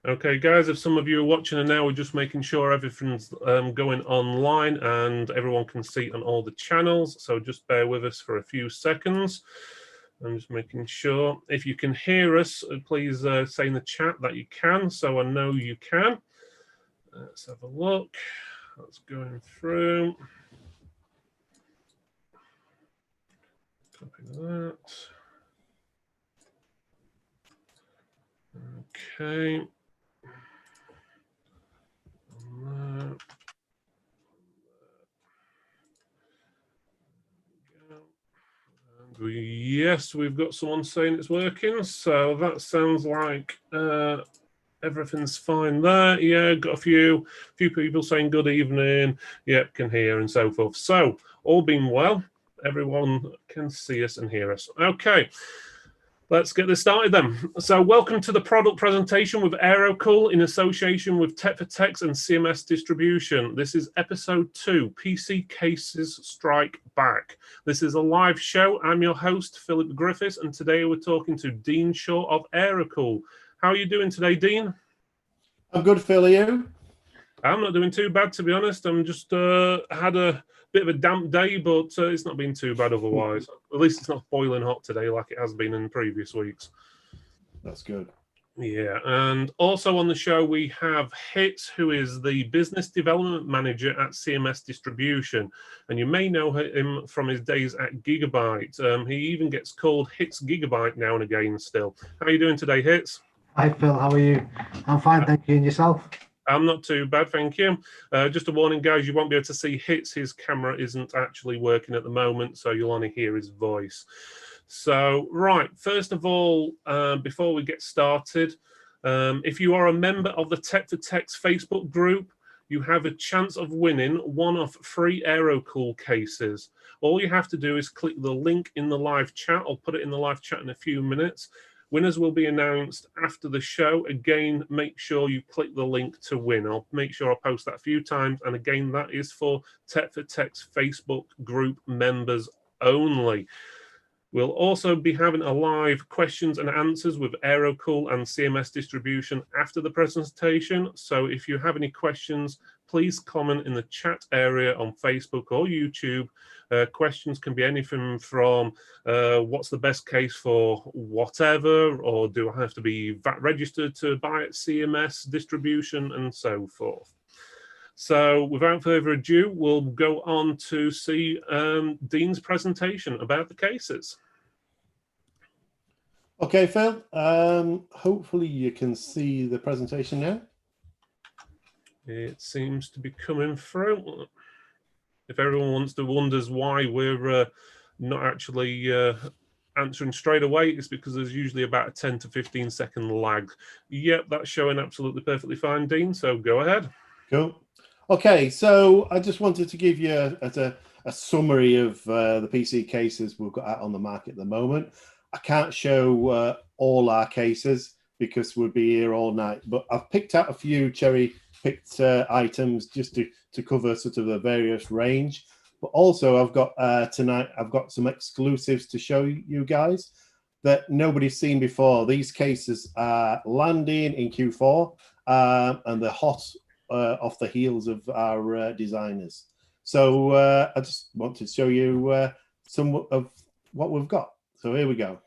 Okay, guys, if some of you are watching and now we're just making sure everything's going online and everyone can see on all the channels. So just bear with us for a few seconds. I'm just making sure. If you can hear us, please say in the chat that you can, so I know you can. Let's have a look. That's going through. Copy that. Okay. Yes, we've got someone saying it's working, so that sounds like everything's fine there. Yeah, got a few people saying good evening. Yep, can hear and so forth. So all being well, everyone can see us and hear us. Okay. Let's get this started then. So welcome to the product presentation with AeroCool in association with TFT and CMS Distribution. This is episode 2, PC Cases Strike Back. This is a live show. I'm your host, Philip Griffiths, and today we're talking to Dean Shaw of AeroCool. How are you doing today, Dean? I'm good, Phil. Are you? I'm not doing too bad, to be honest. I'm just had a bit of a damp day, but it's not been too bad otherwise. At least it's not boiling hot today like it has been in previous weeks. That's good. Yeah, and also on the show we have Hitz, who is the Business Development Manager at CMS Distribution. And you may know him from his days at Gigabyte. He even gets called Hitz Gigabyte now and again still. How are you doing today, Hitz? Hi, Phil. How are you? I'm fine, thank you. And yourself? I'm not too bad, thank you. Just a warning, guys, you won't be able to see Hitz. His camera isn't actually working at the moment, so you'll only hear his voice. So, right, first of all, before we get started, if you are a member of the TFT Facebook group, you have a chance of winning one of 3 AeroCool cases. All you have to do is click the link in the live chat. I'll put it in the live chat in a few minutes. Winners will be announced after the show. Again, make sure you click the link to win. I'll make sure I post that a few times. And again, that is for TFT Facebook group members only. We'll also be having a live questions and answers with AeroCool and CMS Distribution after the presentation. So if you have any questions, please comment in the chat area on Facebook or YouTube. Questions can be anything from what's the best case for whatever, or do I have to be VAT registered to buy at CMS Distribution, and so forth. So without further ado, we'll go on to see Dean's presentation about the cases. Okay, Phil. Hopefully you can see the presentation now. It seems to be coming through. If everyone wonders why we're not actually answering straight away, it's because there's usually about a 10 to 15 second lag. Yep, that's showing absolutely perfectly fine, Dean, so go ahead. Cool. Okay, so I just wanted to give you a summary of the PC cases we've got out on the market at the moment. I can't show all our cases because we'll be here all night, but I've picked out a few cherry-picked items just to cover sort of the various range. But also I've got tonight, I've got some exclusives to show you guys that nobody's seen before. These cases are landing in Q4 and they're hot off the heels of our designers. So I just want to show you some of what we've got. So here we go.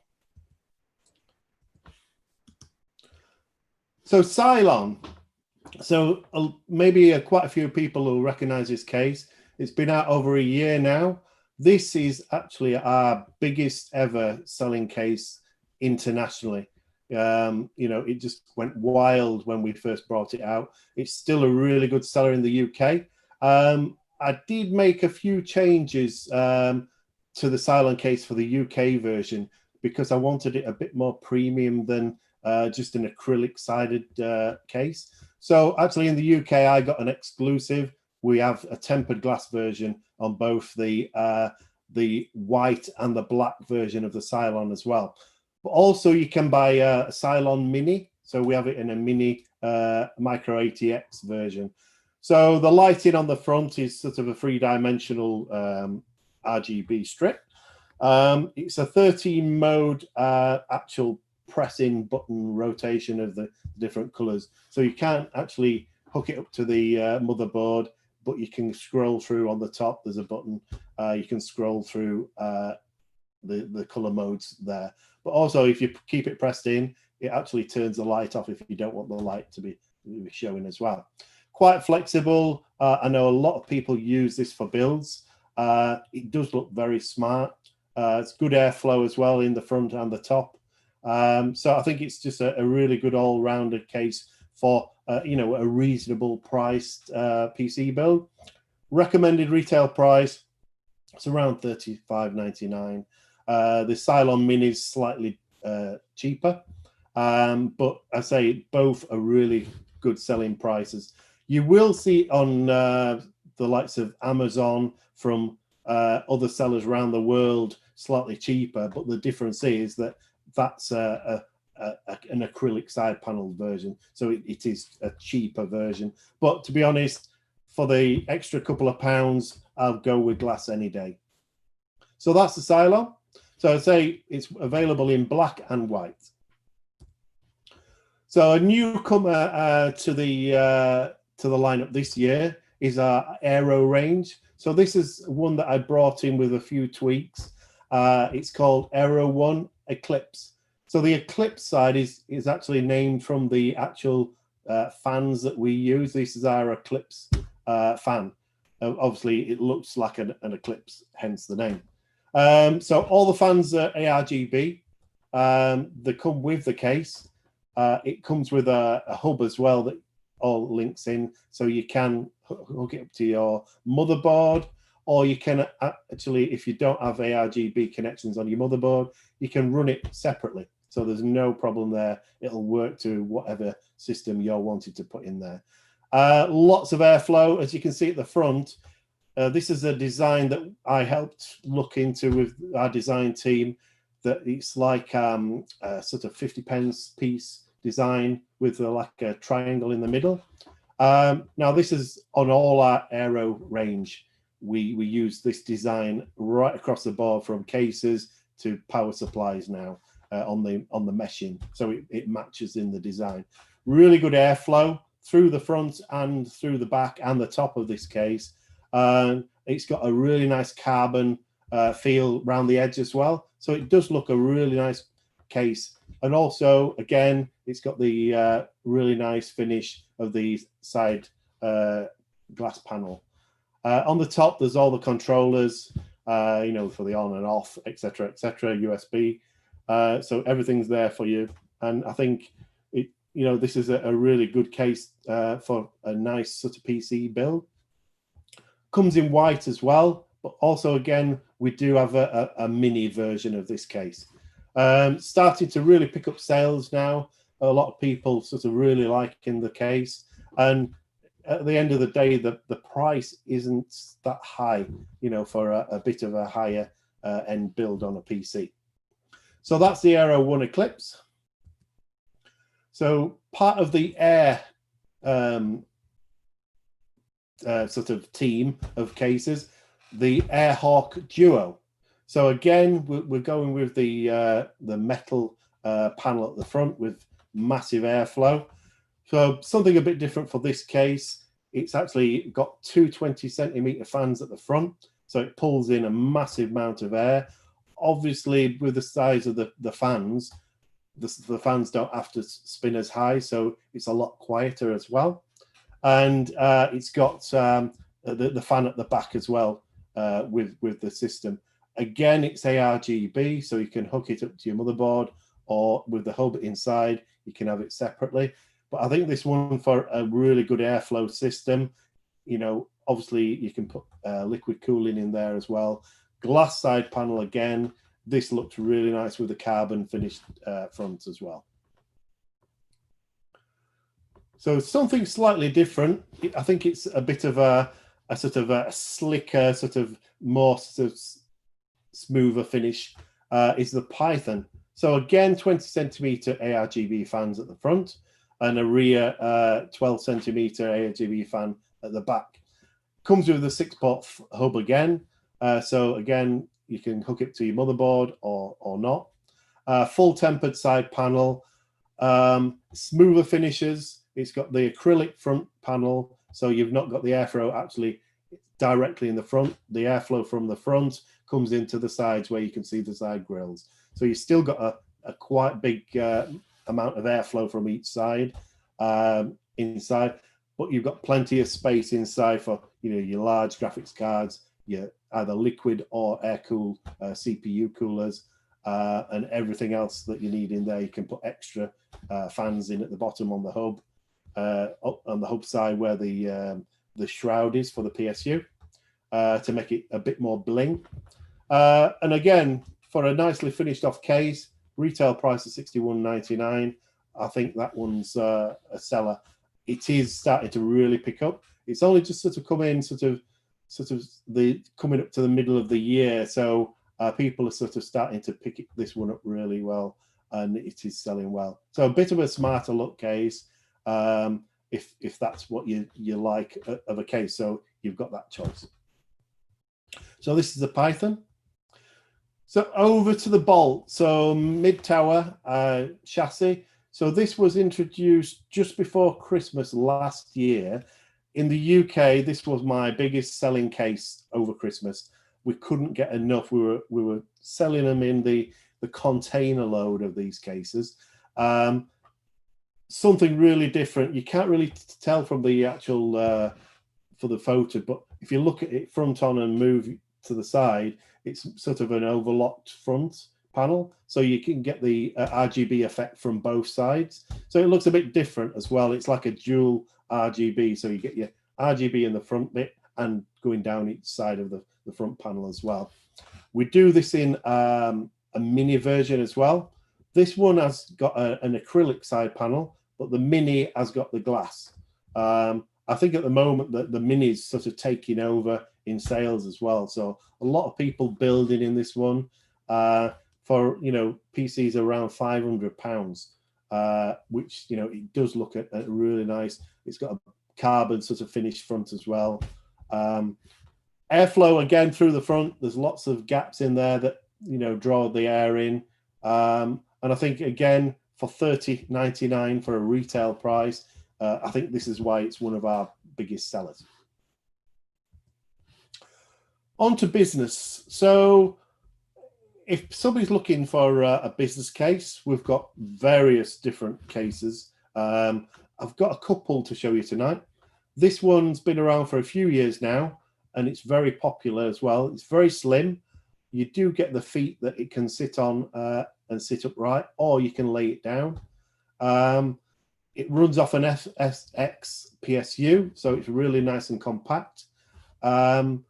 So Cylon. So maybe quite a few people will recognize this case. It's been out over a year now. This is actually our biggest ever selling case internationally. You know, it just went wild when we first brought it out. It's still a really good seller in the UK. I did make a few changes to the Cylon case for the UK version because I wanted it a bit more premium than just an acrylic sided case. So actually in the UK, I got an exclusive. We have a tempered glass version on both the white and the black version of the Cylon as well. But also you can buy a Cylon Mini. So we have it in a Mini Micro ATX version. So the lighting on the front is sort of a 3-dimensional RGB strip. It's a 13 mode actual press-in button rotation of the different colors. So you can't actually hook it up to the motherboard, but you can scroll through on the top. There's a button. You can scroll through the color modes there. But also, if you keep it pressed in, it actually turns the light off if you don't want the light to be showing as well. Quite flexible. I know a lot of people use this for builds. It does look very smart. It's good airflow as well in the front and the top. So I think it's just a really good all-rounded case for you know, a reasonable priced PC build. Recommended retail price, it's around $35.99. The Cylon Mini is slightly cheaper, but I say both are really good selling prices. You will see on the likes of Amazon from other sellers around the world slightly cheaper, but the difference is that that's an acrylic side panel version, so it is a cheaper version. But to be honest, for the extra couple of pounds, I'll go with glass any day. So that's the Cylon. So I'd say it's available in black and white. So a newcomer to the lineup this year is our Aero range. So this is one that I brought in with a few tweaks. It's called Aero One Edipse. So the Eclipse side is actually named from the actual fans that we use. This is our Eclipse fan. Obviously, it looks like an eclipse, hence the name. So all the fans are ARGB. They come with the case. It comes with a hub as well that all links in, so you can hook it up to your motherboard, or you can actually, if you don't have ARGB connections on your motherboard, you can run it separately. So there's no problem there. It'll work to whatever system you're wanting to put in there. Lots of airflow, as you can see at the front. This is a design that I helped look into with our design team, that it's like a sort of 50p piece design with like a triangle in the middle. Now this is on all our Aero range. We use this design right across the board, from cases to power supplies now on the meshing, so it matches in the design. Really good airflow through the front and through the back and the top of this case. It's got a really nice carbon feel around the edge as well, so it does look a really nice case. And also, again, it's got the really nice finish of the side glass panel. On the top, there's all the controllers, you know, for the on and off, etc., etc., USB. So everything's there for you. And I think it, you know, this is a really good case for a nice sort of PC build. Comes in white as well, but also again, we do have a mini version of this case. Starting to really pick up sales now. A lot of people sort of really liking the case, and at the end of the day, the price isn't that high, you know, for a bit of a higher end build on a PC. So that's the Aero One Edipse. So part of the Air sort of team of cases, the AirHawk Duo. So again, we're going with the metal panel at the front with massive airflow. So something a bit different for this case. It's actually got two 20cm fans at the front, so it pulls in a massive amount of air. Obviously, with the size of the fans, the fans don't have to spin as high, so it's a lot quieter as well. And it's got the fan at the back as well with the system. Again, it's ARGB, so you can hook it up to your motherboard, or with the hub inside, you can have it separately. But I think this one, for a really good airflow system, you know, obviously you can put liquid cooling in there as well. Glass side panel again. This looks really nice with the carbon finished front as well. So something slightly different. I think it's a bit of a sort of a slicker, sort of more sort of smoother finish is the Python. So again, 20cm ARGB fans at the front, and a rear 12cm ARGB fan at the back. Comes with a 6-port hub again. So again, you can hook it to your motherboard or not. Full tempered side panel, smoother finishes. It's got the acrylic front panel, so you've not got the airflow actually directly in the front. The airflow from the front comes into the sides where you can see the side grills. So you've still got a quite big amount of airflow from each side inside, but you've got plenty of space inside for your large graphics cards, your either liquid or air-cooled CPU coolers, and everything else that you need in there. You can put extra fans in at the bottom on the hub, on the hub side where the shroud is for the PSU, to make it a bit more bling. And again, for a nicely finished off case, retail price of $61.99. I think that one's a seller. It is starting to really pick up. It's only just sort of come in, coming up to the middle of the year, so people are sort of starting to pick this one up really well, and it is selling well. So a bit of a smarter look case, if that's what you like of a case. So you've got that choice. So this is a Python. So over to the Bolt. So mid-tower chassis. So this was introduced just before Christmas last year. In the UK, this was my biggest selling case over Christmas. We couldn't get enough. We were selling them in the container load of these cases. Something really different. You can't really tell from the actual for the photo, but if you look at it front on and move to the side, it's sort of an overlocked front panel, so you can get the RGB effect from both sides. So it looks a bit different as well. It's like a dual RGB, so you get your RGB in the front bit and going down each side of the front panel as well. We do this in a mini version as well. This one has got an acrylic side panel, but the mini has got the glass. I think at the moment that the mini is sort of taking over in sales as well. So a lot of people building in this one for PCs around £500, which it does look at really nice. It's got a carbon sort of finished front as well. Airflow again through the front. There's lots of gaps in there that draw the air in. And I think again for $30.99 for a retail price, I think this is why it's one of our biggest sellers. On to business. So if somebody's looking for a business case, we've got various different cases. I've got a couple to show you tonight. This one's been around for a few years now, and it's very popular as well. It's very slim. You do get the feet that it can sit on and sit upright, or you can lay it down. It runs off an SX PSU, so it's really nice and compact. And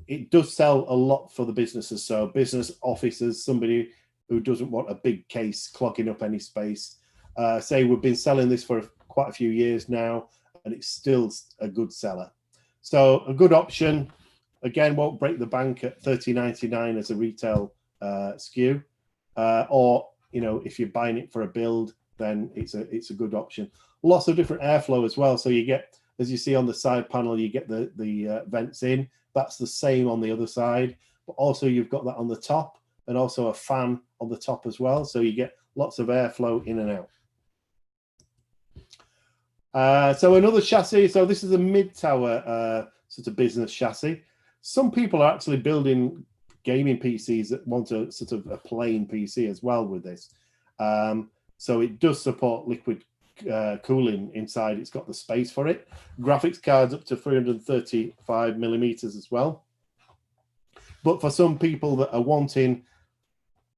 it does sell a lot for the businesses. So business offices, somebody who doesn't want a big case clogging up any space. Say we've been selling this for quite a few years now, and it's still a good seller. So a good option. Again, won't break the bank at $30.99 as a retail SKU. Or if you're buying it for a build, then it's a good option. Lots of different airflow as well. So you get, as you see on the side panel, you get the vents in. That's the same on the other side, but also you've got that on the top, and also a fan on the top as well. So you get lots of airflow in and out. So another chassis. So this is a mid-tower sort of business chassis. Some people are actually building gaming PCs that want a sort of a plain PC as well with this. So it does support liquid cooling inside. It's got the space for it. Graphics cards up to 335 millimeters as well. But for some people that are wanting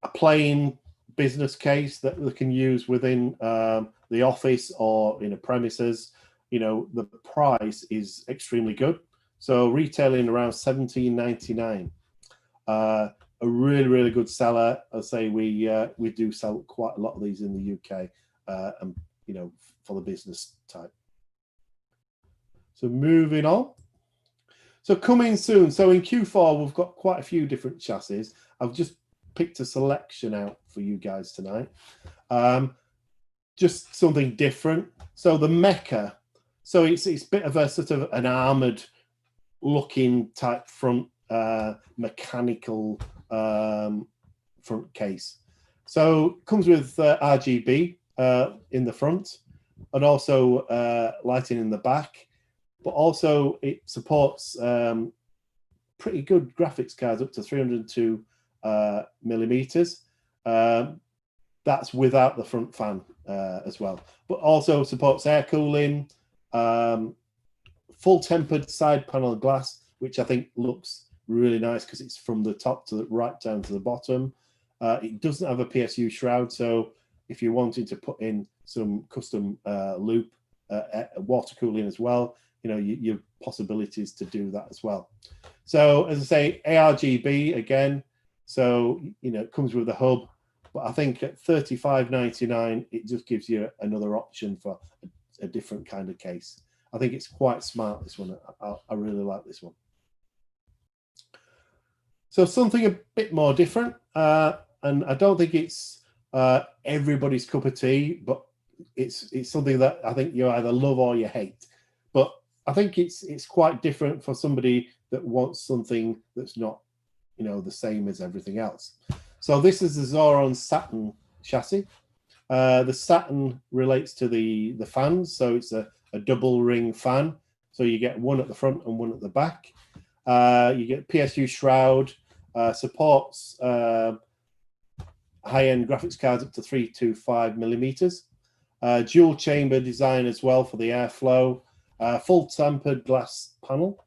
a plain business case that they can use within the office or in a premises, the price is extremely good. So retailing around $17.99. A really, really good seller. I'll say we do sell quite a lot of these in the UK, and for the business type. So moving on. So coming soon. So in Q4 we've got quite a few different chassis. I've just picked a selection out for you guys tonight. Just something different. So the Mecha. So it's a bit of a sort of an armored looking type front mechanical front case. So it comes with RGB in the front, and also lighting in the back, but also it supports pretty good graphics cards up to 302 millimeters. That's without the front fan as well, but also supports air cooling, full tempered side panel glass, which I think looks really nice because it's from the top to the right down to the bottom. It doesn't have a PSU shroud, so if you wanted to put in some custom loop water cooling as well, you know, your possibilities to do that as well. So as I say, ARGB again, so you know, it comes with the hub, but I think at $35.99 it just gives you another option for a different kind of case. I think it's quite smart, this one. I really like this one. So something a bit more different, and I don't think it's everybody's cup of tea, but it's something that I think you either love or you hate. But I think it's quite different for somebody that wants something that's not, you know, the same as everything else. So this is the Zoron Saturn chassis. The Saturn relates to the fans, so it's a double ring fan. So you get one at the front and one at the back. You get PSU shroud, supports high-end graphics cards up to 325 millimeters. Dual chamber design as well for the airflow. Full tempered glass panel.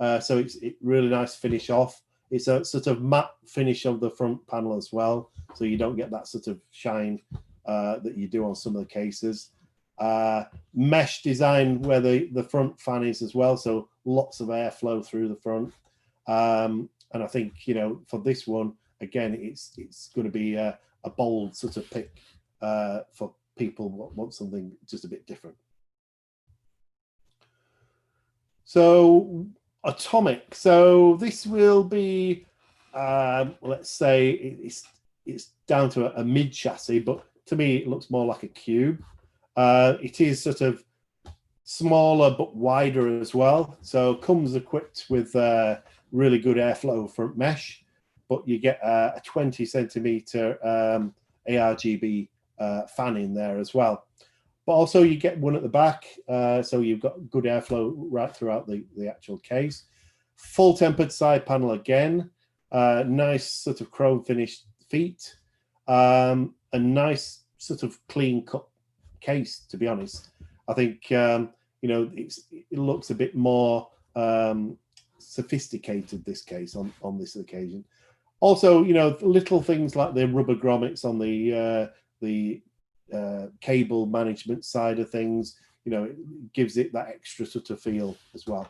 So it's really nice finish off. It's a sort of matte finish of the front panel as well, so you don't get that sort of shine that you do on some of the cases. Mesh design where the front fan is as well, so lots of airflow through the front. And I think, you know, for this one, again, it's going to be a bold sort of pick for people who want something just a bit different. So Atomic. So this will be, let's say it's down to a mid chassis, but to me it looks more like a cube. It is sort of smaller but wider as well. So comes equipped with really good airflow front mesh, but you get a 20 centimeter ARGB fan in there as well. But also you get one at the back, so you've got good airflow right throughout the actual case. Full tempered side panel again, nice sort of chrome finished feet, a nice sort of clean cut case, to be honest. I think, you know, it looks a bit more sophisticated, this case, on this occasion. Also, you know, little things like the rubber grommets on the cable management side of things, you know, it gives it that extra sort of feel as well.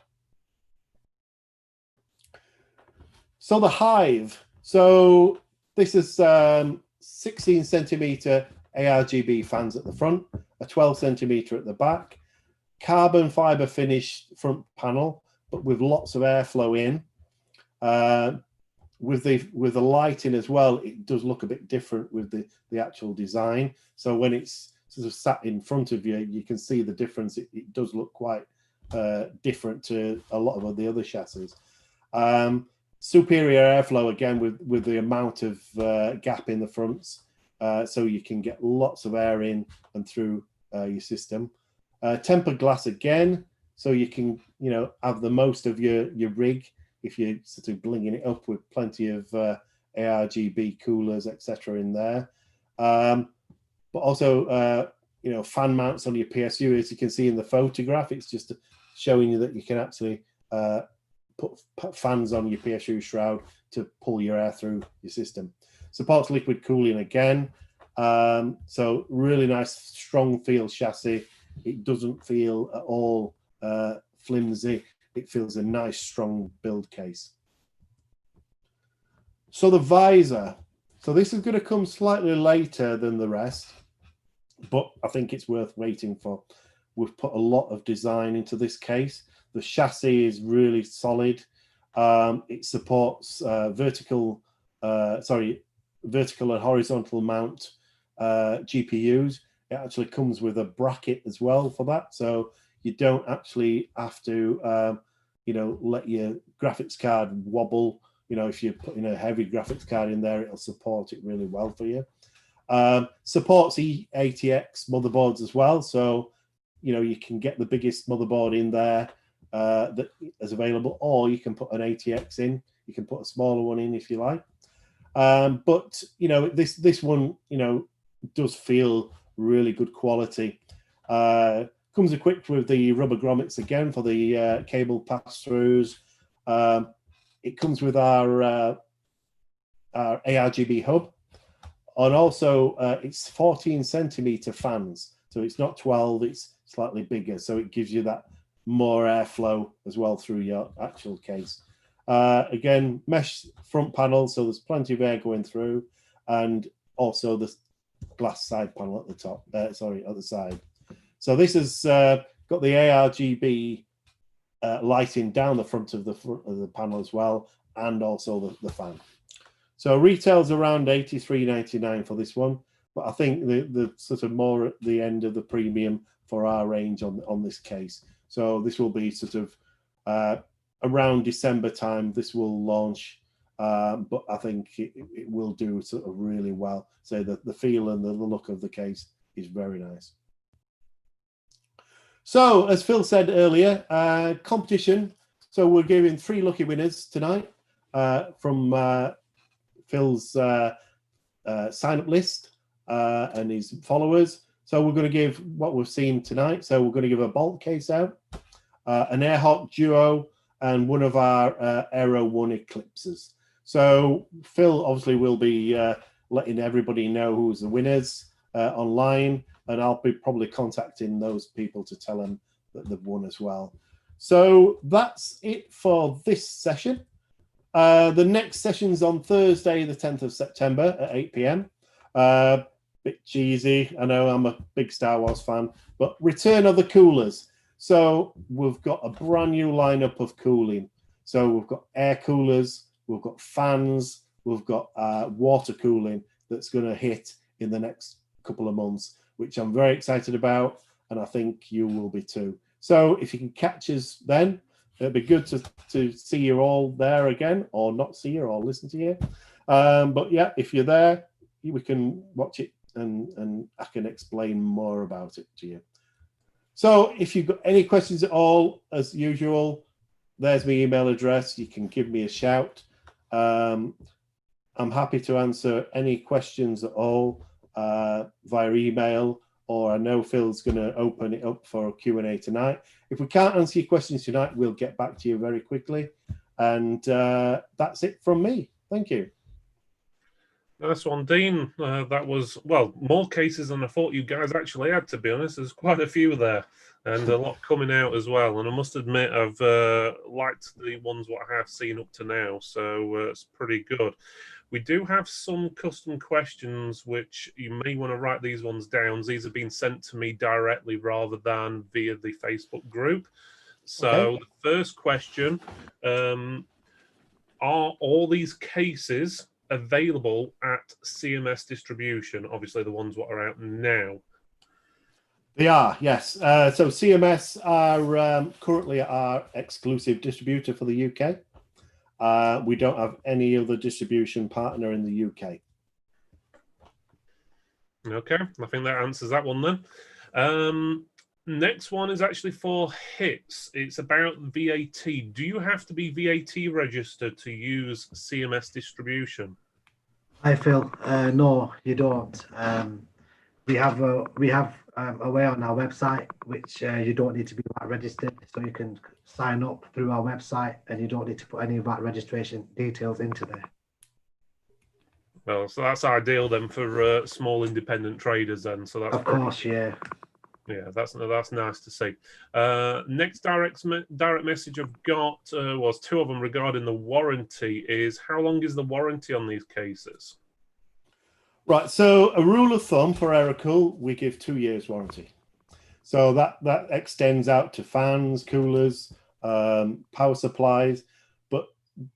So the HIVE. So this is 16 centimeter ARGB fans at the front, a 12 centimeter at the back, carbon fiber finished front panel, but with lots of airflow in. With the lighting as well, it does look a bit different with the actual design. So when it's sort of sat in front of you, you can see the difference. It does look quite different to a lot of the other chassis. Superior airflow again with the amount of gap in the fronts, so you can get lots of air in and through your system. Tempered glass again, so you can, you know, have the most of your rig if you're sort of blinging it up with plenty of ARGB coolers, etc. in there. But also, you know, fan mounts on your PSU, as you can see in the photograph. It's just showing you that you can actually put fans on your PSU shroud to pull your air through your system. Supports liquid cooling again. So really nice, strong feel chassis. It doesn't feel at all flimsy. It feels a nice, strong build case. So the visor. So this is going to come slightly later than the rest, but I think it's worth waiting for. We've put a lot of design into this case. The chassis is really solid. It supports vertical and horizontal mount GPUs. It actually comes with a bracket as well for that, so you don't actually have to, you know, let your graphics card wobble. You know, if you're putting a heavy graphics card in there, it'll support it really well for you. Supports ATX motherboards as well, so you can get the biggest motherboard in there that is available, or you can put an ATX in. You can put a smaller one in if you like. But this one does feel really good quality. Comes equipped with the rubber grommets again for the cable pass-throughs. It comes with our ARGB hub, and also it's 14 centimeter fans, so it's not 12, it's slightly bigger, so it gives you that more airflow as well through your actual case. Again, mesh front panel, so there's plenty of air going through, and also the glass side panel at the top, at the side. So this has got the ARGB lighting down the front of the panel as well, and also the fan. So retails around $83.99 for this one, but I think the sort of more at the end of the premium for our range on this case. So this will be sort of around December time. This will launch, but I think it will do sort of really well. So the feel and the look of the case is very nice. So, as Phil said earlier, competition. So we're giving 3 lucky winners tonight from Phil's sign-up list and his followers. So we're going to give what we've seen tonight. So we're going to give a Bolt case out, an Airhawk Duo, and one of our Aero One Eclipses. So Phil obviously will be letting everybody know who's the winners online, and I'll be probably contacting those people to tell them that they've won as well. So that's it for this session. The next session's on Thursday, the 10th of September at 8 p.m. Bit cheesy, I know, I'm a big Star Wars fan, but Return of the Coolers. So we've got a brand new lineup of cooling. So we've got air coolers, we've got fans, we've got water cooling that's going to hit in the next couple of months, which I'm very excited about, and I think you will be too. So if you can catch us then, it'd be good to see you all there again, or not see you, or listen to you. But yeah, if you're there, we can watch it and I can explain more about it to you. So if you've got any questions at all, as usual, there's my email address. You can give me a shout. I'm happy to answer any questions at all via email, or I know Phil's going to open it up for a Q&A tonight. If we can't answer your questions tonight, we'll get back to you very quickly. And that's it from me. Thank you. Nice one, Dean. That was, well, more cases than I thought you guys actually had, to be honest. There's quite a few there, and a lot coming out as well. And I must admit, I've liked the ones what I have seen up to now, so it's pretty good. We do have some custom questions, which you may want to write these ones down. These have been sent to me directly rather than via the Facebook group. So okay. The first question, are all these cases available at CMS distribution? Obviously the ones what are out now. They are, yes. So CMS are currently our exclusive distributor for the UK. We don't have any other distribution partner in the UK. Okay, I think that answers that one then. Next one is actually for Hitz. It's about VAT. Do you have to be VAT registered to use CMS distribution? Hi Phil. No, you don't. We have a way on our website which you don't need to be VAT registered, so you can sign up through our website and you don't need to put any VAT registration details into there. Well, so that's ideal then for small independent traders then. So that's of course, yeah. Yeah, that's nice to see. Next direct message I've got was 2 of them regarding the warranty. Is how long is the warranty on these cases? Right, so a rule of thumb for AeroCool, we give 2 years warranty. So that extends out to fans, coolers, power supplies, but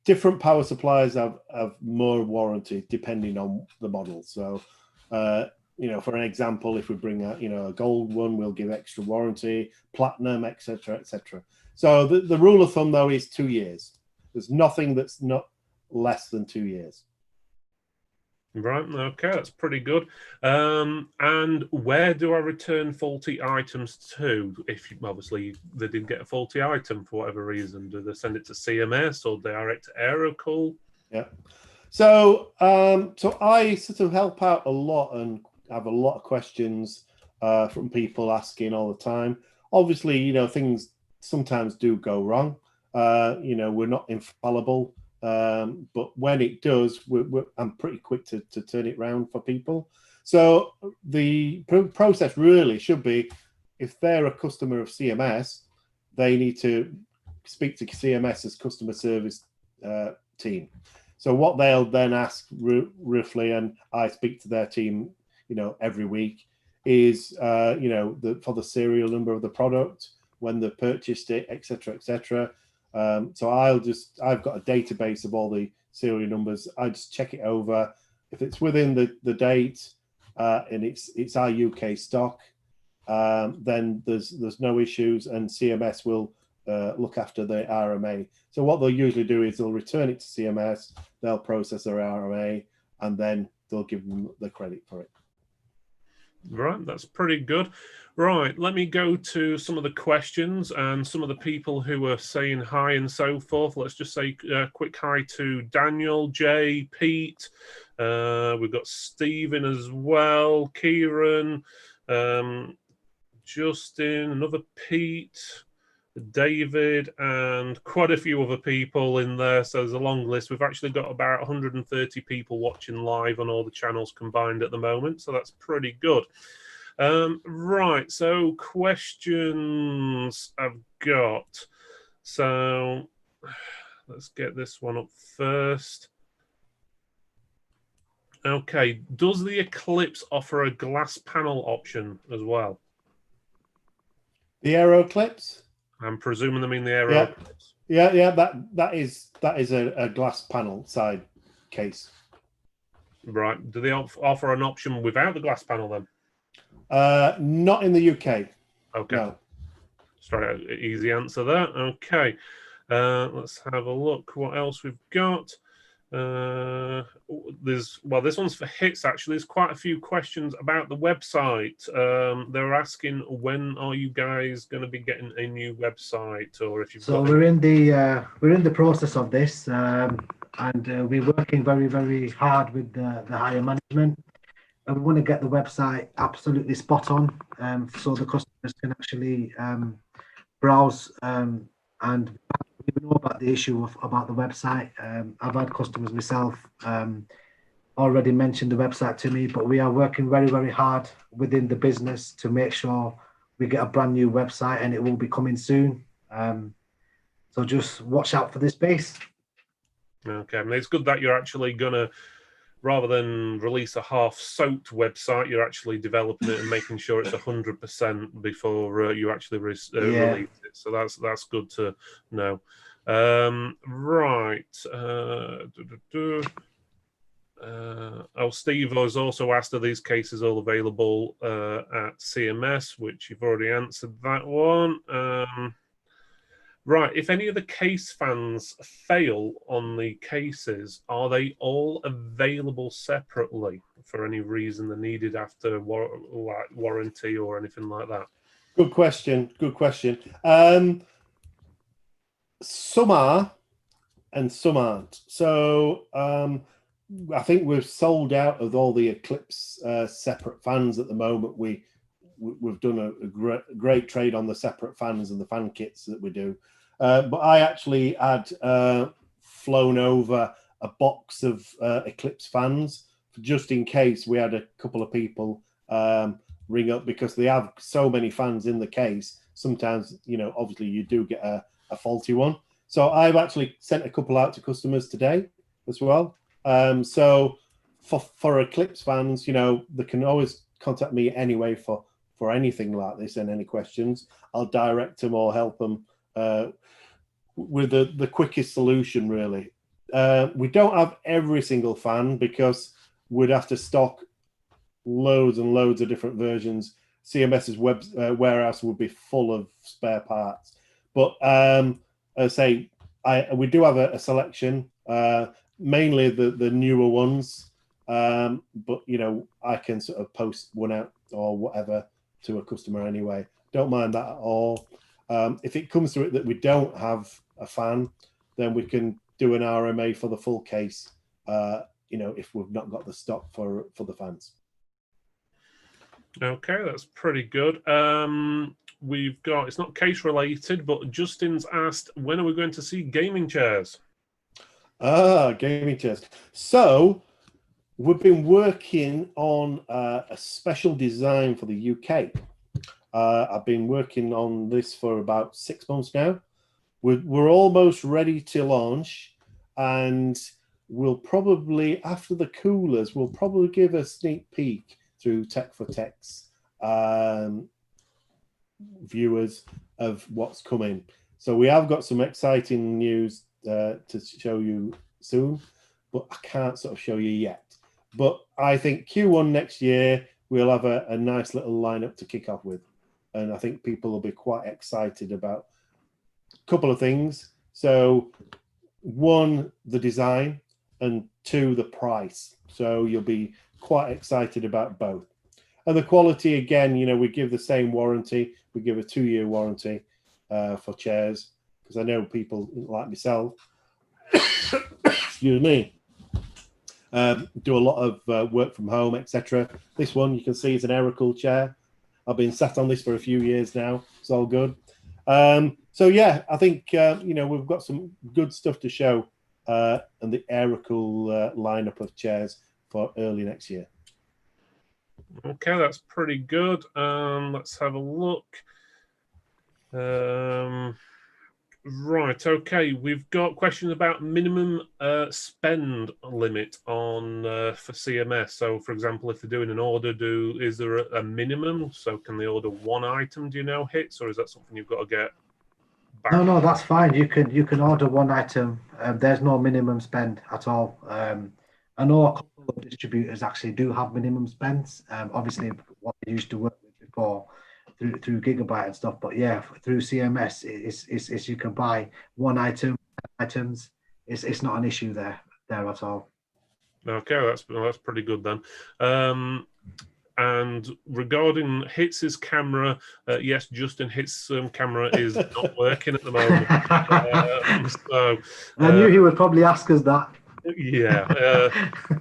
different power supplies have more warranty depending on the model. So, for an example, if we bring out, a gold one, we'll give extra warranty, platinum, etc., etc. So the rule of thumb, though, is 2 years. There's nothing that's not less than 2 years. Right, okay, that's pretty good. And where do I return faulty items to? If obviously they did get a faulty item for whatever reason, do they send it to CMS or direct to AeroCool? Yeah. So, so I sort of help out a lot and have a lot of questions from people asking all the time. Obviously, you know, things sometimes do go wrong. You know, we're not infallible. But when it does, I'm pretty quick to turn it around for people. So the process really should be, if they're a customer of CMS, they need to speak to CMS's customer service team. So what they'll then ask roughly, and I speak to their team, you know, every week, is you know, for the serial number of the product, when they purchased it, etc., etc. So I've got a database of all the serial numbers. I just check it over. If it's within the date and it's our UK stock, then there's no issues, and CMS will look after the RMA. So what they'll usually do is they'll return it to CMS, they'll process their RMA, and then they'll give them the credit for it. Right, that's pretty good. Right, let me go to some of the questions and some of the people who are saying hi and so forth. Let's just say a quick hi to Daniel, Jay, Pete. We've got Stephen as well, Kieran, Justin, another Pete, David, and quite a few other people in there. So there's a long list. We've actually got about 130 people watching live on all the channels combined at the moment. So that's pretty good. Right, so questions I've got. So let's get this one up first. Okay, does the Eclipse offer a glass panel option as well? The AeroClips? I'm presuming they mean the Aero. Yeah. That is a glass panel side case. Right. Do they offer an option without the glass panel then? Not in the UK. Okay. No. Straight, easy answer there. Okay. Let's have a look. What else we've got? This one's for Hitz. Actually, there's quite a few questions about the website. They're asking, when are you guys going to be getting a new website, or if you've so got we're in the process of this, and we're working very, very hard with the higher management. And we want to get the website absolutely spot on, so the customers can actually browse and we know about the issue about the website. I've had customers myself already mentioned the website to me, but we are working very, very hard within the business to make sure we get a brand new website, and it will be coming soon. So just watch out for this space. Okay, I mean, it's good that you're actually gonna, rather than release a half-soaked website, you're actually developing it and making sure it's 100% before you actually release it. So that's good to know. Right. Steve has also asked, are these cases all available at CMS, which you've already answered that one. Right, if any of the case fans fail on the cases, are they all available separately for any reason they're needed after warranty or anything like that? Good question. Some are and some aren't. So I think we've sold out of all the Eclipse separate fans at the moment. We've done a great trade on the separate fans and the fan kits that we do. But I actually had flown over a box of Eclipse fans just in case we had a couple of people ring up, because they have so many fans in the case. Sometimes, you know, obviously you do get a faulty one. So I've actually sent a couple out to customers today as well. So for Eclipse fans, you know, they can always contact me anyway for anything like this and any questions. I'll direct them or help them with the quickest solution, really. We don't have every single fan because we'd have to stock loads and loads of different versions. CMS's warehouse would be full of spare parts. But I say we do have a selection, mainly the newer ones. but you know, I can sort of post one out or whatever to a customer anyway. Don't mind that at all. If it comes to it that we don't have a fan, then we can do an RMA for the full case, you know, if we've not got the stock for the fans. Okay, that's pretty good. We've got, it's not case related, but Justin's asked, when are we going to see gaming chairs? Gaming chairs. So we've been working on a special design for the UK. I've been working on this for about 6 months now. We're almost ready to launch, and we'll probably, after the coolers, we'll probably give a sneak peek through Tech for Tech's viewers of what's coming. So we have got some exciting news to show you soon, but I can't sort of show you yet. But I think Q1 next year, we'll have a nice little lineup to kick off with. And I think people will be quite excited about a couple of things. So one, the design, and two, the price. So you'll be quite excited about both. And the quality, again, you know, we give the same warranty. We give a 2-year warranty for chairs, because I know people like myself, excuse me, do a lot of work from home, etc. This one, you can see, is an AeroCool chair. I've been sat on this for a few years now. It's all good. So yeah, I think you know, we've got some good stuff to show, and the AeroCool lineup of chairs for early next year. Okay, that's pretty good. Let's have a look. Right, okay, we've got questions about minimum spend limit on for CMS. So, for example, if they're doing an order, is there a minimum? So, can they order one item? Do you know, Hitz, or is that something you've got to get back? No, that's fine. You can order one item. There's no minimum spend at all. I know a couple of distributors actually do have minimum spends. Obviously, what they used to work with before through Gigabyte and stuff. But yeah, through CMS, it's you can buy one item, items. It's not an issue there at all. Okay, that's pretty good then. And regarding Hitz's camera, yes, Justin, Hitz's camera is not working at the moment. So I knew he would probably ask us that. Yeah,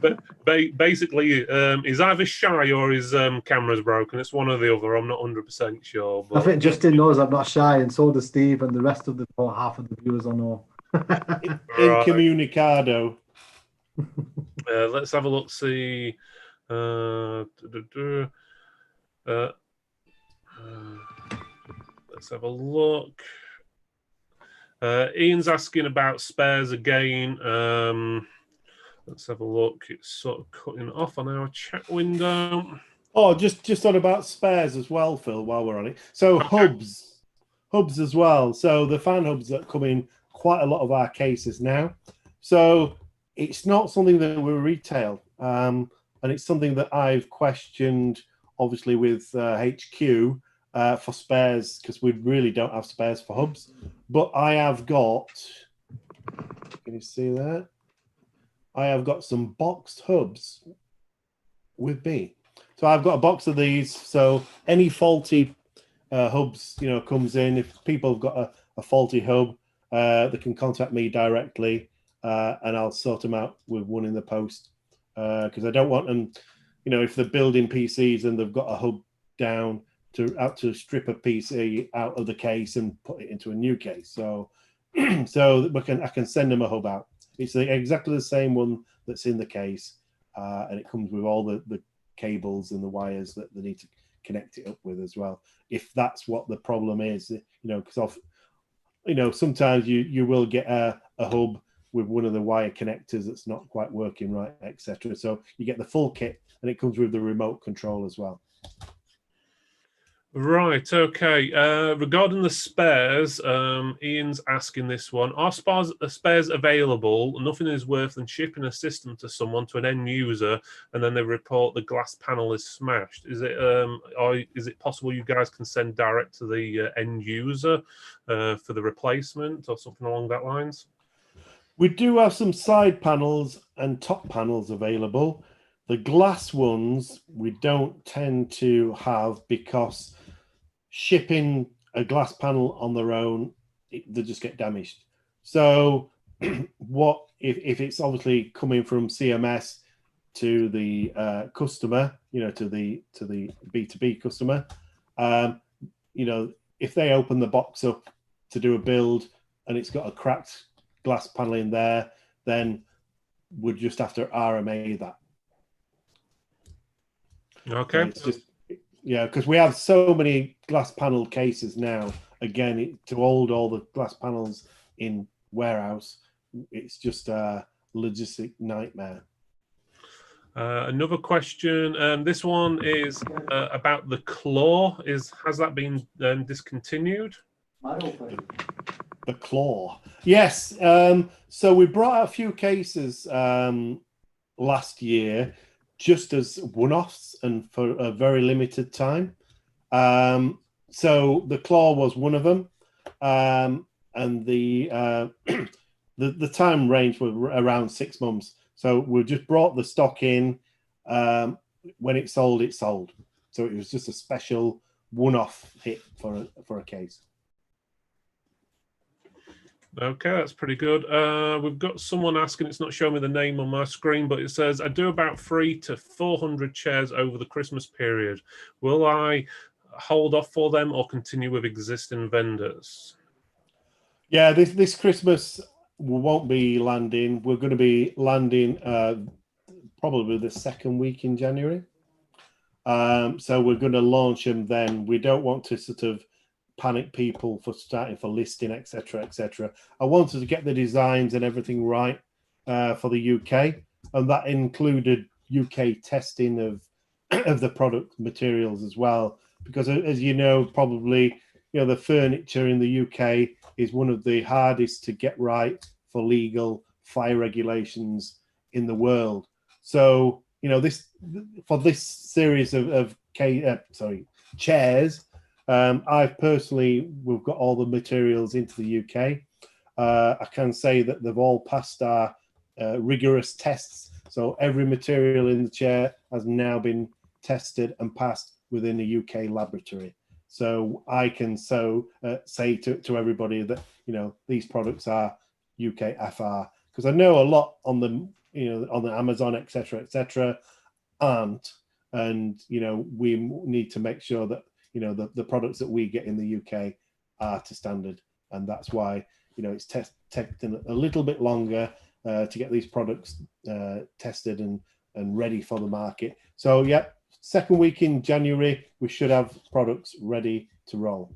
but basically, he's either shy or his camera's broken. It's one or the other. I'm not 100% sure. But I think Justin knows I'm not shy, and so does Steve, and the rest of the half of the viewers I know. Incommunicado. Let's have a look. See. Let's have a look. Ian's asking about spares again. Let's have a look. It's sort of cutting off on our chat window. Oh, just on about spares as well, Phil, while we're on it. So okay. hubs as well. So the fan hubs that come in quite a lot of our cases now. So it's not something that we retail. And it's something that I've questioned, obviously, with HQ for spares, because we really don't have spares for hubs. But I have got, can you see that? I have got some boxed hubs with me. So I've got a box of these. So any faulty hubs, you know, comes in. If people have got a faulty hub, they can contact me directly, and I'll sort them out with one in the post. Because I don't want them, you know, if they're building PCs and they've got a hub down, to strip a PC out of the case and put it into a new case. So so I can send them a hub out. It's exactly the same one that's in the case, and it comes with all the cables and the wires that they need to connect it up with as well, if that's what the problem is. You know, because sometimes you will get a hub with one of the wire connectors that's not quite working right, etc. So you get the full kit, and it comes with the remote control as well. Right, okay. Regarding the spares, Ian's asking this one. Are spares available? Nothing is worse than shipping a system to someone, to an end user, and then they report the glass panel is smashed. Is it possible you guys can send direct to the end user for the replacement or something along that lines? We do have some side panels and top panels available. The glass ones we don't tend to have because shipping a glass panel on their own, they just get damaged. So what if it's obviously coming from CMS to the customer, to the B2B customer, if they open the box up to do a build and it's got a cracked glass panel in there, then we'd just have to RMA that. Okay. So it's just, because we have so many glass panel cases now. Again, to hold all the glass panels in warehouse, it's just a logistic nightmare. Another question. This one is about the claw. Has that been discontinued? The claw. Yes. So we brought out a few cases last year, just as one-offs and for a very limited time. So the claw was one of them, and the time range was around 6 months. So we just brought the stock in. When it sold, it sold. So it was just a special one-off hit for a case. Okay, that's pretty good. We've got someone asking, it's not showing me the name on my screen, but it says, I do about 300 to 400 chairs over the Christmas period. Will I hold off for them or continue with existing vendors? Yeah, this Christmas we won't be landing. We're going to be landing probably the second week in January. So we're going to launch them then. We don't want to sort of panic people for starting for listing, etc., etc. I wanted to get the designs and everything right for the UK, and that included UK testing of the product materials as well. Because as you know, probably the furniture in the UK is one of the hardest to get right for legal fire regulations in the world. So this series of chairs. I've personally, we've got all the materials into the UK. I can say that they've all passed our rigorous tests. So every material in the chair has now been tested and passed within a UK laboratory. So I can say to everybody that these products are UK FR, because I know a lot on the on the Amazon, etc., aren't, and we need to make sure that the products that we get in the UK are to standard, and that's why it's taken a little bit longer to get these products tested and ready for the market. So yeah, second week in January we should have products ready to roll.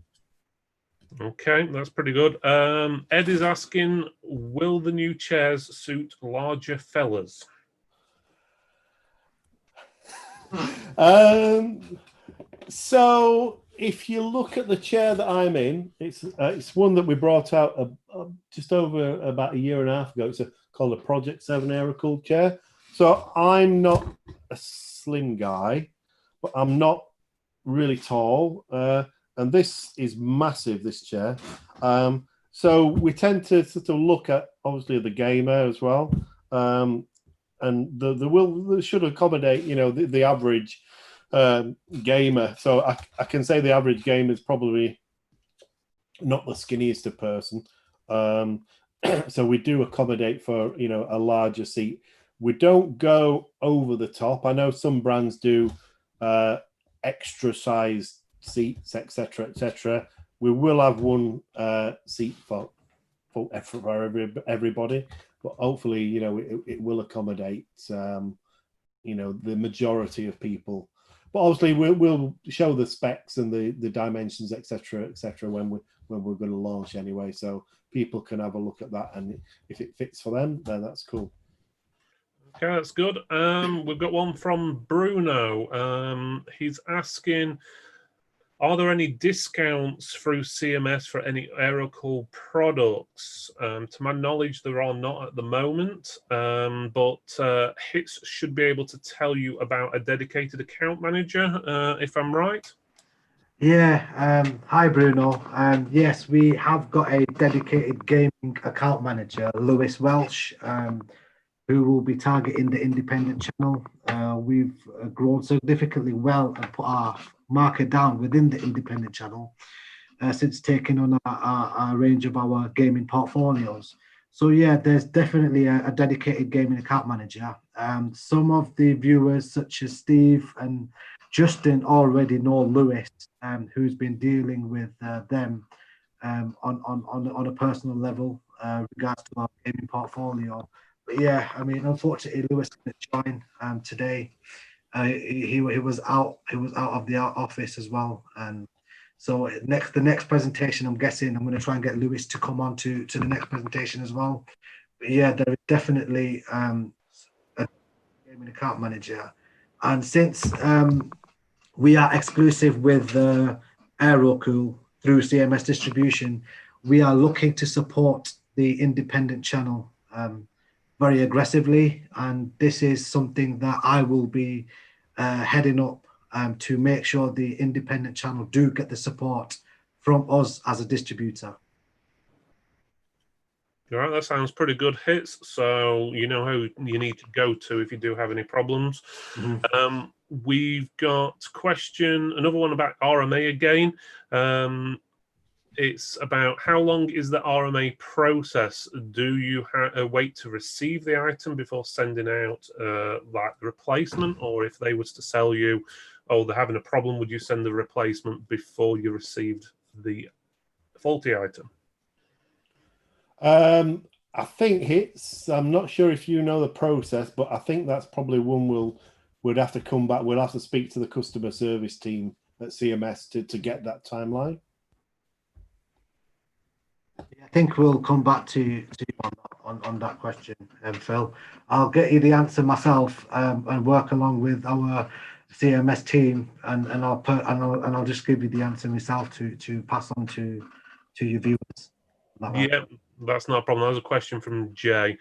Okay, that's pretty good. Ed is asking, will the new chairs suit larger fellas? So if you look at the chair that I'm in, it's one that we brought out just over about a year and a half ago. It's called a Project 7 AeroCool chair. So I'm not a slim guy, but I'm not really tall. And this is massive, this chair. So we tend to sort of look at, obviously, the gamer as well. And they should accommodate, the average gamer. So I can say the average gamer is probably not the skinniest of person. So we do accommodate for, a larger seat. We don't go over the top. I know some brands do extra sized seats, etc., etc. We will have one seat for everybody, but hopefully, it will accommodate, the majority of people. But obviously, we'll show the specs and the dimensions, etc., etc. when we're going to launch anyway, so people can have a look at that, and if it fits for them, then that's cool. Okay, that's good. We've got one from Bruno. He's asking, are there any discounts through CMS for any AeroCool products? To my knowledge, there are not at the moment, but Hitz should be able to tell you about a dedicated account manager, if I'm right. Yeah, hi Bruno. Yes, we have got a dedicated gaming account manager, Lewis Welsh. who will be targeting the independent channel. We've grown significantly well and put our market down within the independent channel since taking on a range of our gaming portfolios. So yeah, there's definitely a dedicated gaming account manager. Some of the viewers, such as Steve and Justin, already know Lewis, who's been dealing with them on a personal level regards to our gaming portfolio. But yeah, I mean, unfortunately, Lewis couldn't join today. He was out of the office as well, and so the next presentation, I'm guessing I'm going to try and get Lewis to come on to the next presentation as well. But yeah, there is definitely a gaming account manager, and since we are exclusive with AeroCool through CMS distribution, we are looking to support the independent channel very aggressively, and this is something that I will be heading up to make sure the independent channel do get the support from us as a distributor. All right, that sounds pretty good, Hitz. So you know who you need to go to if you do have any problems. Mm-hmm. We've got another one about RMA again. It's about how long is the RMA process? Do you wait to receive the item before sending out like the replacement, or if they was to sell you, oh, they're having a problem, would you send the replacement before you received the faulty item? I think Hitz, I'm not sure if you know the process, but I think that's probably one we'd have to come back. We'll have to speak to the customer service team at CMS to get that timeline. I think we'll come back to you on that question, Phil. I'll get you the answer myself and work along with our CMS team, and I'll just give you the answer myself to pass on to your viewers. Yeah, that's not a problem. That was a question from Jay.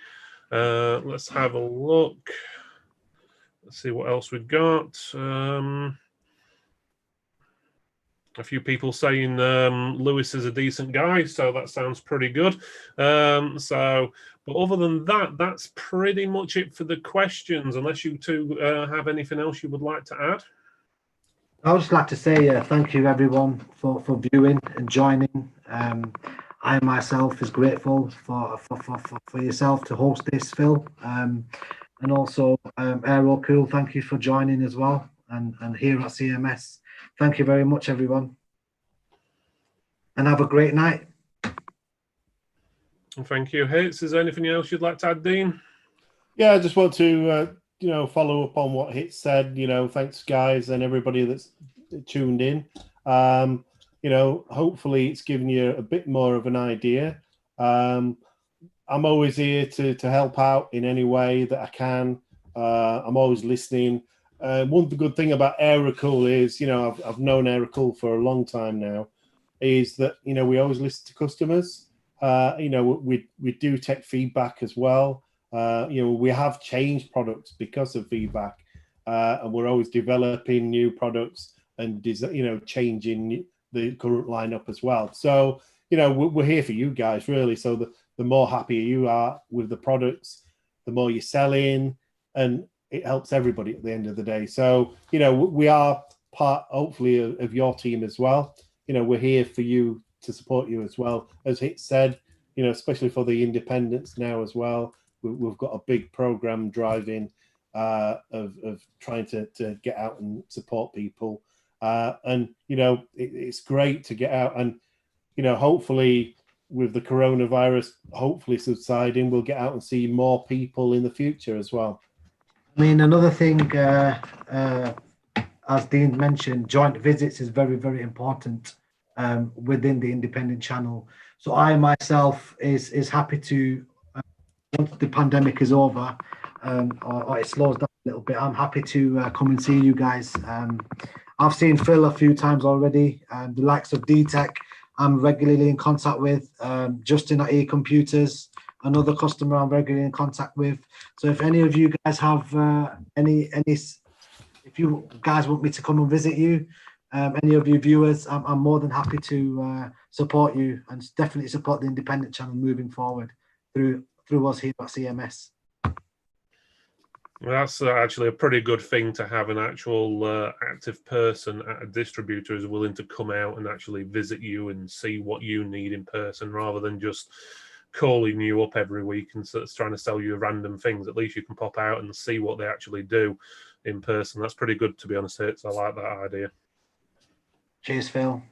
Let's have a look. Let's see what else we've got. A few people saying Lewis is a decent guy, so that sounds pretty good. But other than that, that's pretty much it for the questions, unless you two have anything else you would like to add. I would just like to say thank you, everyone, for viewing and joining. I myself is grateful for yourself to host this, Phil, and also AeroCool. Thank you for joining as well, and here at CMS. Thank you very much, everyone, and have a great night. Thank you, Hitz. Is there anything else you'd like to add, Dean? Yeah, I just want to follow up on what Hitz said. Thanks, guys, and everybody that's tuned in. Hopefully it's given you a bit more of an idea. I'm always here to help out in any way that I can. I'm always listening. One good thing about AeroCool is, I've known AeroCool for a long time now, is that, we always listen to customers. We do take feedback as well. We have changed products because of feedback, and we're always developing new products and, changing the current lineup as well. So, we're here for you guys, really. So the more happier you are with the products, the more you're selling, and it helps everybody at the end of the day. So, we are part, hopefully, of your team as well. We're here for you to support you as well. As Hitz said, especially for the independents now as well, we've got a big program driving of trying to get out and support people. And, it's great to get out and, hopefully with the coronavirus, hopefully subsiding, we'll get out and see more people in the future as well. I mean, another thing, as Dean mentioned, joint visits is very, very important within the independent channel. So I myself is happy to, once the pandemic is over or it slows down a little bit, I'm happy to come and see you guys. I've seen Phil a few times already, the likes of D-Tech I'm regularly in contact with, Justin at eComputers, another customer I'm regularly in contact with. So if any of you guys have if you guys want me to come and visit you, any of you viewers, I'm more than happy to support you and definitely support the independent channel moving forward through us here at CMS. Well, that's actually a pretty good thing to have an actual active person at a distributor who's willing to come out and actually visit you and see what you need in person, rather than just calling you up every week and sort of trying to sell you random things. At least you can pop out and see what they actually do in person. That's pretty good, to be honest, Hitz. I like that idea. Cheers, Phil.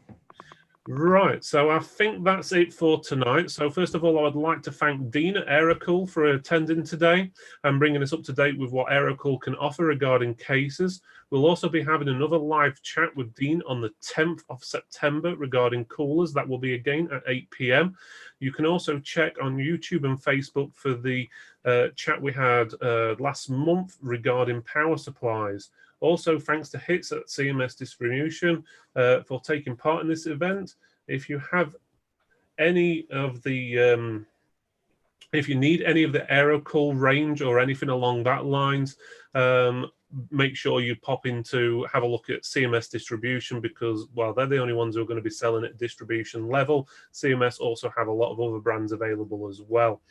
Right, so I think that's it for tonight. So first of all, I would like to thank Dean at AeroCool for attending today and bringing us up to date with what AeroCool can offer regarding cases. We'll also be having another live chat with Dean on the 10th of September regarding coolers. That will be again at 8 p.m. You can also check on YouTube and Facebook for the chat we had last month regarding power supplies. Also, thanks to Hitz at CMS Distribution for taking part in this event. If you have any of the, if you need any of the AeroCool range or anything along that lines, make sure you pop in to have a look at CMS Distribution, because, well, they're the only ones who are going to be selling at distribution level. CMS also have a lot of other brands available as well.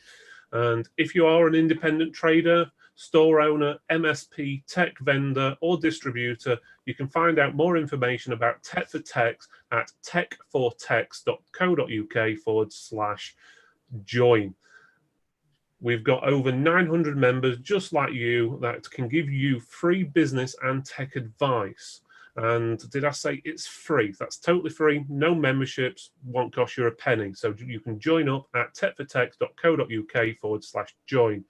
And if you are an independent trader, store owner, MSP, tech vendor, or distributor, you can find out more information about Tech for Techs at techfortechs.co.uk/join. We've got over 900 members just like you that can give you free business and tech advice. And did I say it's free? That's totally free. No memberships, won't cost you a penny. So you can join up at techfortechs.co.uk/join.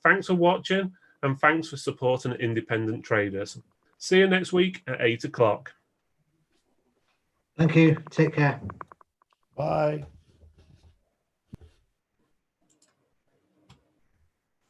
Thanks for watching, and thanks for supporting independent traders. See you next week at 8 o'clock. Thank you. Take care. Bye.